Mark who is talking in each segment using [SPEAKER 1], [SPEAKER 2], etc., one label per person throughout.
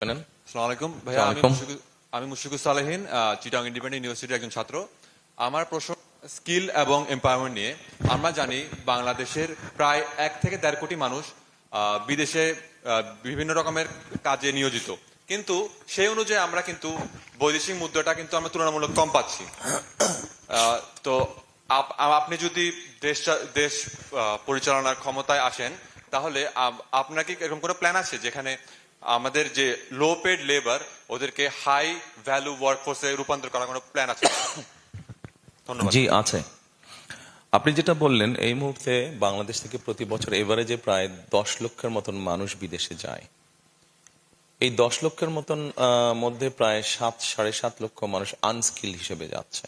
[SPEAKER 1] আসসালামু আলাইকুম ভাইয়া, আমি মুশফিকুর সালেহিন, চিটাগং ইন্ডিপেন্ডেন্ট ইউনিভার্সিটির একজন ছাত্র। আমার প্রশ্ন স্কিল এবং এম্পাওয়ারমেন্ট নিয়ে। আমরা জানি বাংলাদেশের প্রায় 1 থেকে 1.5 কোটি মানুষ বিদেশে বিভিন্ন রকমের কাজে নিয়োজিত, কিন্তু সেই অনুযায়ী আমরা কিন্তু বৈদেশিক মুদ্রাটা কিন্তু আমরা তুলনামূলক কম পাচ্ছি। তো আপনি যদি দেশ পরিচালনার ক্ষমতায় আসেন, তাহলে আপনার কি এরকম কোনো প্ল্যান আছে যেখানে আমাদের যে লো পেড লেবার ওদেরকে হাই ভ্যালু ওয়ার্কফোর্সে রূপান্তর করার কোনো প্ল্যান আছে? ধন্যবাদ।
[SPEAKER 2] জি আছে। আপনি যেটা বললেন, এই মুহূর্তে বাংলাদেশ থেকে প্রতি বছর এভারেজে প্রায় 10 লক্ষের মতন মানুষ বিদেশে যায়। এই 10 লক্ষের মতন মধ্যে প্রায় 7-7.5 লক্ষ মানুষ আনস্কিল হিসেবে যাচ্ছে।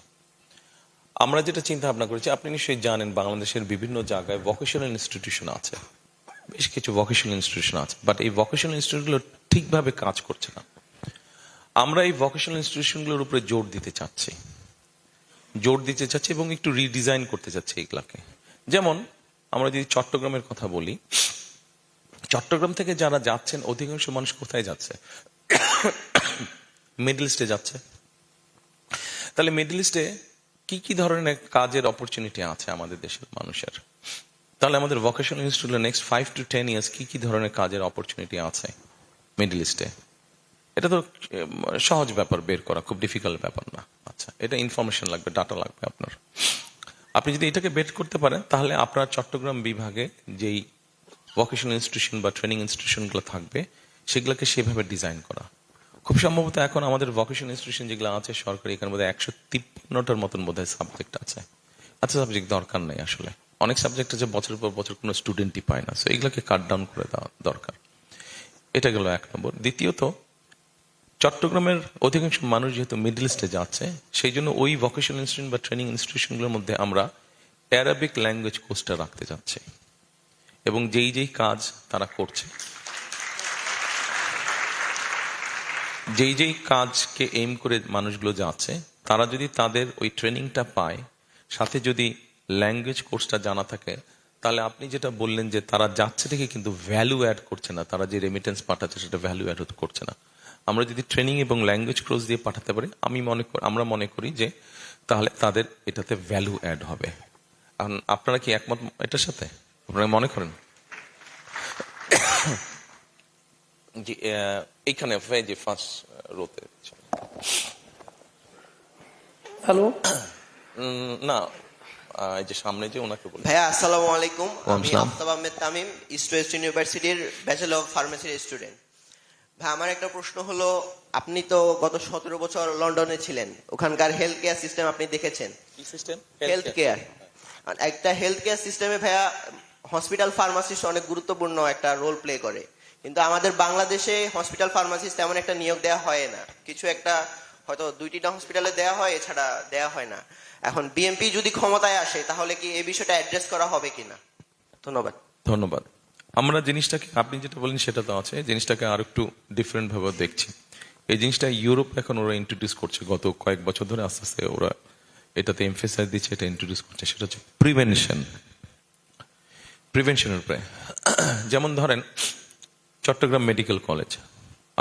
[SPEAKER 2] আমরা যেটা চিন্তা ভাবনা করেছি, আপনি নিশ্চয়ই জানেন বাংলাদেশের বিভিন্ন জায়গায় ভোকেশনাল ইনস্টিটিউশন আছে, বেশ কিছু ভোকেশনাল ইনস্টিটিউশন আছে, বাট এই ভোকেশনাল ইনস্টিটিউটগুলো ঠিকভাবে কাজ করছে না। আমরা এই ভোকেশনাল ইনস্টিটিউশনগুলোর উপরে জোর দিতে চাচ্ছি এবং একটু রিডিজাইন করতে চাচ্ছি এগুলাকে। যেমন আমরা যদি চট্টগ্রামের কথা বলি, চট্টগ্রাম থেকে যারা যাচ্ছেন অধিকাংশ মানুষ কোথায় যাচ্ছে? মিডল ইস্টে যাচ্ছে। তাহলে মিডল ইস্টে কি কি ধরনের কাজের অপরচুনিটি আছে আমাদের দেশের মানুষের? তাহলে আমাদের ভোকেশনাল ইনস্টিটিউটে নেক্সট 5 to 10 ইয়ার্স কি কি ধরনের কাজের অপরচুনিটি আছে মিডল ইস্টে? এটা তো সহজ ব্যাপার বের করা, খুব ডিফিকাল্ট ব্যাপার না। আচ্ছা, এটা ইনফরমেশন লাগবে, ডাটা লাগবে আপনার। আপনি যদি এটাকে বের করতে পারেন, তাহলে আপনার চট্টগ্রাম বিভাগে যেই ভোকেশনাল ইনস্টিটিউশন বা ট্রেনিং ইনস্টিটিউশনগুলো থাকবে, সেগুলোকে সেভাবে ডিজাইন করা। খুব সম্ভবত এখন আমাদের ভোকেশনাল ইনস্টিটিউশন যেগুলো আছে সরকারি, এখানে বোধহয় 153টার মতন বোধহয় সাবজেক্ট আছে। আচ্ছা, সাবজেক্ট দরকার নেই আসলে। অনেক সাবজেক্ট আছে বছরের পর বছর কোনো স্টুডেন্টই পায় না, সো এগুলোকে কাট ডাউন করে দেওয়া দরকার। এটা গেল 1 নম্বর। দ্বিতীয়ত, চট্টগ্রামের অধিকাংশ মানুষ যেহেতু মিডল ইস্টে যাচ্ছে, সেই জন্য ওই ভোকেশনাল ইনস্টিটিউশন বা ট্রেনিং ইনস্টিটিউশনগুলোর মধ্যে আমরা অ্যারাবিক ল্যাঙ্গুয়েজ কোর্সটা রাখতে যাচ্ছি, এবং যেই কাজ তারা করছে, যেই কাজকে এইম করে মানুষগুলো যাচ্ছে, তারা যদি তাদের ওই ট্রেনিংটা পায়, সাথে যদি ল্যাঙ্গুয়েজ কোর্সটা জানা থাকে, তাহলে আপনি যেটা বললেন যে তারা যাচ্ছে থেকে কিন্তু ভ্যালু অ্যাড করছে না, তারা যে রেমিটেন্স পাঠাচ্ছে সেটা ভ্যালু অ্যাড করছে না। আমরা যদি ট্রেনিং এবং ল্যাঙ্গুয়েজ কোর্স দিয়ে পাঠাতে পারি, আমরা মনে করি যে তাহলে তাদের এটাতে ভ্যালু অ্যাড হবে। আপনারা কি একমত এটার সাথে? আপনারা মনে করেন? জি, এইখানে যে ফার্স্ট রোতে।
[SPEAKER 3] হ্যালো,
[SPEAKER 2] না, এই যে সামনে যে ওনাকে বলি।
[SPEAKER 4] ভাইয়া আসসালামু আলাইকুম, আমি
[SPEAKER 2] আসসালাম।
[SPEAKER 4] আফতাব আহমেদ তামিম, ইস্ট ওয়েস্ট ইউনিভার্সিটির ব্যাচেলর অফ ফার্মেসির স্টুডেন্ট। ভাই, আমার একটা প্রশ্ন হলো, আপনি তো গত 17 বছর লন্ডনে ছিলেন, ওখানকার হেলথ কেয়ার সিস্টেম আপনি দেখেছেন।
[SPEAKER 2] কি সিস্টেম?
[SPEAKER 4] Health care. একটা হেলথ কেয়ার সিস্টেমে ভাইয়া হসপিটাল ফার্মাসিস্ট অনেক গুরুত্বপূর্ণ একটা রোল প্লে করে, কিন্তু আমাদের বাংলাদেশে হসপিটাল ফার্মাসিস্ট তেমন একটা নিয়োগ দেওয়া হয় না। কিছু একটা হয়তো 2-3টা হসপিটালে দেওয়া হয়, এছাড়া দেওয়া হয় না। এখন বিএনপি যদি ক্ষমতায় আসে, তাহলে কি এই বিষয়টা অ্যাড্রেস করা হবে কিনা? ধন্যবাদ।
[SPEAKER 2] ধন্যবাদ। আমরা জিনিসটাকে, আপনি যেটা বলেন সেটা তো আছে, জিনিসটাকে আর একটু ডিফারেন্ট ভাবে দেখছি। এই জিনিসটা ইউরোপ এখন ওরা ইন্ট্রোডিউস করছে, গত কয়েক বছর ধরে আস্তে আস্তে ওরা এটাতে এমফেসাইজ দিচ্ছে, এটা ইন্ট্রোডিউস করছে। সেটা হচ্ছে প্রিভেনশনের উপরে। যেমন ধরেন চট্টগ্রাম মেডিকেল কলেজ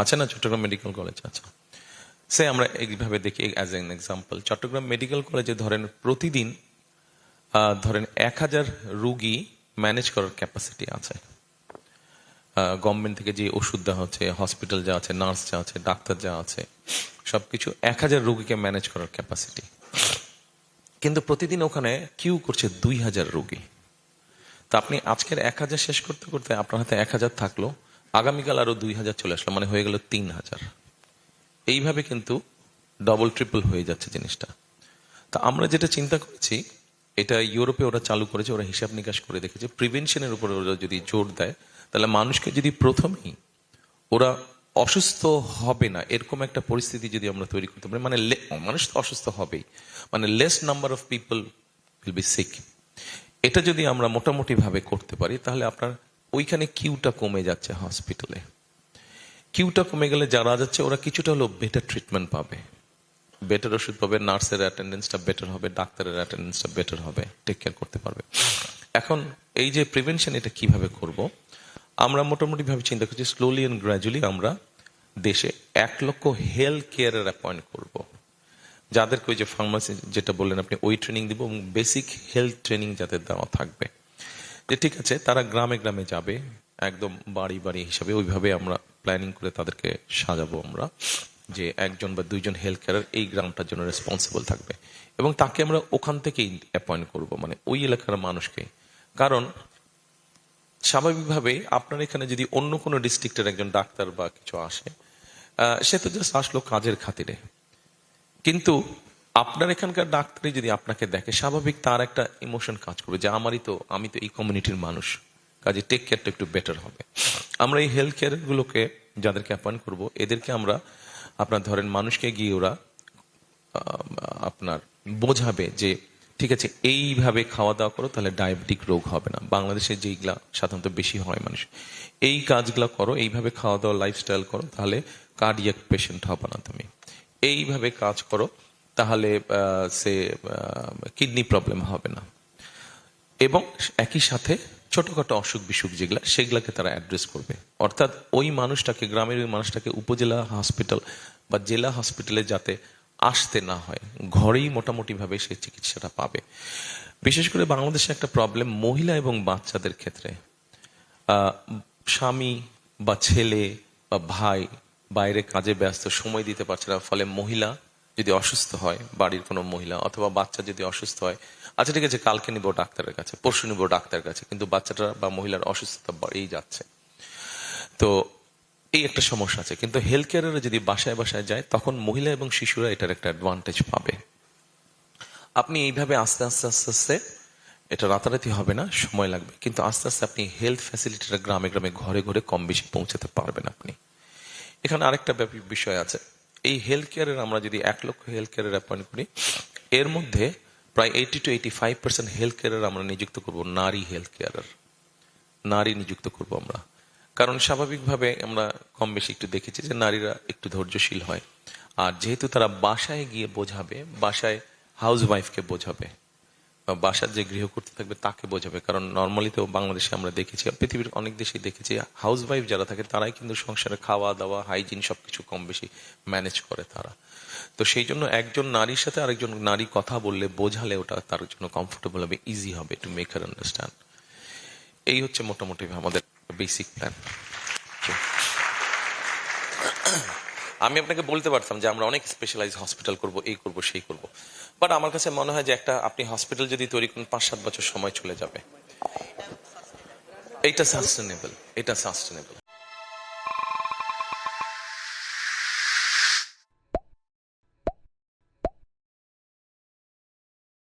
[SPEAKER 2] আছে না, চট্টগ্রাম মেডিকেল কলেজ আছে, সে আমরা এইভাবে দেখি as an example. Chittagong medical কলেজে ধরেন প্রতিদিন 1000 রুগী ম্যানেজ করার ক্যাপাসিটি আছে। গভর্নমেন্ট থেকে যে ওষুধ দেওয়া হচ্ছে, হসপিটাল যা আছে, নার্স যা আছে, ডাক্তার যা আছে, সবকিছু 1000 রুগীকে ম্যানেজ করার ক্যাপাসিটি। কিন্তু প্রতিদিন ওখানে কিউ করছে 2000 রুগী। তা আপনি আজকের 1000 শেষ করতে করতে আপনার হাতে 1000 থাকলো, আগামীকাল আরো 2000 চলে আসলো, মানে হয়ে গেল 3000। এইভাবে কিন্তু ডবল ট্রিপল হয়ে যাচ্ছে জিনিসটা। তা আমরা যেটা চিন্তা করেছি, এটা ইউরোপে ওরা চালু করেছে, ওরা হিসাব নিকাশ করে দেখেছে প্রিভেনশনের উপরে ওরা যদি জোর দেয়, তাহলে মানুষকে যদি প্রথমেই ওরা অসুস্থ হবে না এরকম একটা পরিস্থিতি যদি আমরা তৈরি করতে পারি, মানে মানুষ তো অসুস্থ হবেই, মানে less number of people will be sick, এটা যদি আমরা মোটামুটি ভাবে করতে পারি, তাহলে আপনার ওইখানে কিউটা কমে যাচ্ছে হসপিটালে। কিউটা কমে গেলে যারা যাচ্ছে ওরা কিছুটা হলো বেটার ট্রিটমেন্ট পাবে, বেটার ওষুধ পাবে, নার্সের অ্যাটেন্ডেন্সটা বেটার হবে, ডাক্তারের অ্যাটেন্ডেন্সটা বেটার হবে, টেক কেয়ার করতে পারবে। এখন এই যে প্রিভেনশন, এটা কিভাবে করব? আমরা মোটামুটি ভাবে চিন্তা করছি, স্লোলি অ্যান্ড গ্র্যাজুয়ালি আমরা দেশে 1 লক্ষ হেলথ কেয়ারের অ্যাপয়েন্ট করব, যাদেরকে ওই যে ফার্মাসি যেটা বললেন আপনি, ওই ট্রেনিং দিব এবং বেসিক হেলথ ট্রেনিং যাদের দেওয়া থাকবে। যে ঠিক আছে, তারা গ্রামে গ্রামে যাবে, একদম বাড়ি বাড়ি হিসাবে ওইভাবে আমরা প্ল্যানিং করে তাদেরকে সাজাবো আমরা, যে 1জন বা 2জন হেলথ কেয়ার এই গ্রামটার জন্য রেসপন্সিবল থাকবে এবং তাকে আমরা ওখান থেকেই অ্যাপয়েন্ট করব, মানে ওই এলাকার মানুষকে। কারণ স্বাভাবিকভাবে আপনার এখানে যদি অন্য কোনো ডিস্ট্রিক্টের একজন ডাক্তার বা কিছু আসে, সে তো জাস্ট আসলো কাজের খাতিরে, কিন্তু আপনার এখানকার ডাক্তারই যদি আপনাকে দেখে, স্বাভাবিক তার একটা ইমোশন কাজ করবে যে আমি তো এই কমিউনিটির মানুষ, কাজে টেক কেয়ারটা একটু বেটার হবে। আমরা এই হেলথ কেয়ার গুলোকে যাদেরকে অ্যাপয়েন্ট করব, এদেরকে আমরা আপনার ধরেন মানুষকে গিয়ে ওরা আপনার বোঝাবে যে ঠিক আছে এইভাবে খাওয়া দাওয়া করো, তাহলে ডায়াবেটিক রোগ হবে না। বাংলাদেশে যেইগুলা সাধারণত বেশি হয় মানুষ, এই কাজগুলা করো, এইভাবে খাওয়া দাওয়া লাইফস্টাইল করো, তাহলে কার্ডিয়াক পেশেন্ট হবে না তুমি। এইভাবে কাজ করো, তাহলে সে কিডনি প্রবলেম হবে না। এবং একই সাথে ছোটখাটো অসুখ বিসুখ যেগুলা, সেগুলাকে তারা অ্যাড্রেস করবে। অর্থাৎ ওই মানুষটাকে, গ্রামের ওই মানুষটাকে উপজেলা হসপিটাল বা জেলা হসপিটালে যাতে আসতে না হয়, ঘরেই মোটামুটি ভাবে সে চিকিৎসাটা পাবে। বিশেষ করে বাংলাদেশে একটা প্রবলেম মহিলা এবং বাচ্চাদের ক্ষেত্রে, স্বামী বা ছেলে বা ভাই বাইরে কাজে ব্যস্ত, সময় দিতে পারছে না, ফলে মহিলা যদি অসুস্থ হয়, বাড়ির কোনো মহিলা অথবা বাচ্চা যদি অসুস্থ হয়, আচ্ছা ঠিক আছে কালকে নিব ডাক্তারের কাছে, পরশু নিব ডাক্তারের কাছে, কিন্তু বাচ্চাটা বা মহিলার অসুস্থতা বাড়েই যাচ্ছে। তো এই একটা সমস্যা আছে। কিন্তু হেলথ কেয়ারের যদি বাসায় বাসায় যায়, তখন মহিলা এবং শিশুরা এটার একটা অ্যাডভান্টেজ পাবে। আপনি এইভাবে আস্তে আস্তে আস্তে আস্তে, এটা রাতারাতি হবে না, সময় লাগবে, কিন্তু আস্তে আস্তে আপনি হেলথ ফ্যাসিলিটিটা গ্রামে গ্রামে ঘরে ঘরে কম বেশি পৌঁছাতে পারবেন আপনি। এখানে আরেকটা বিষয় আছে, এই হেলথ কেয়ারের আমরা যদি 1 লক্ষ হেলথ কেয়ারের অ্যাপয়েন্ট করি, এর মধ্যে প্রায় 80 to 85% হেলথ কেয়ারের আমরা নিযুক্ত করব নারী হেলথ কেয়ারার, নারী নিযুক্ত করব আমরা। কারণ স্বাভাবিকভাবে আমরা কম বেশি একটু দেখেছি যে নারীরা একটু ধৈর্যশীল হয়, আর যেহেতু তারা বাসায় গিয়ে বোঝাবে, বাসায় হাউস ওয়াইফকে বোঝাবে, বাসার যে গৃহকর্ত্রী থাকবে তাকে বোঝাবে। কারণ নর্মালি তো বাংলাদেশে আমরা দেখেছি, পৃথিবীর অনেক দেশেই দেখেছি, হাউস ওয়াইফ যারা থাকে তারাই কিন্তু সংসারে খাওয়া দাওয়া, হাইজিন সবকিছু কম বেশি ম্যানেজ করে তারা। তো সেই জন্য একজন নারীর সাথে আরেকজন নারী কথা বললে, বোঝালে, ওটা তার জন্য কমফোর্টেবল হবে, ইজি হবে টু মেক হার আন্ডারস্ট্যান্ড। এই হচ্ছে মোটামুটি আমাদের বেসিক প্ল্যান। আমি আপনাকে বলতে পারতাম যে আমরা অনেক স্পেশালাইজ হসপিটাল করব, এই করব সেই করব, বাট আমার কাছে মনে হয় যে একটা আপনি হসপিটাল যদি তৈরি করেন 5-7 বছর সময় চলে যাবে। এটা সাস্টেনেবল, এটা সাস্টেনেবল।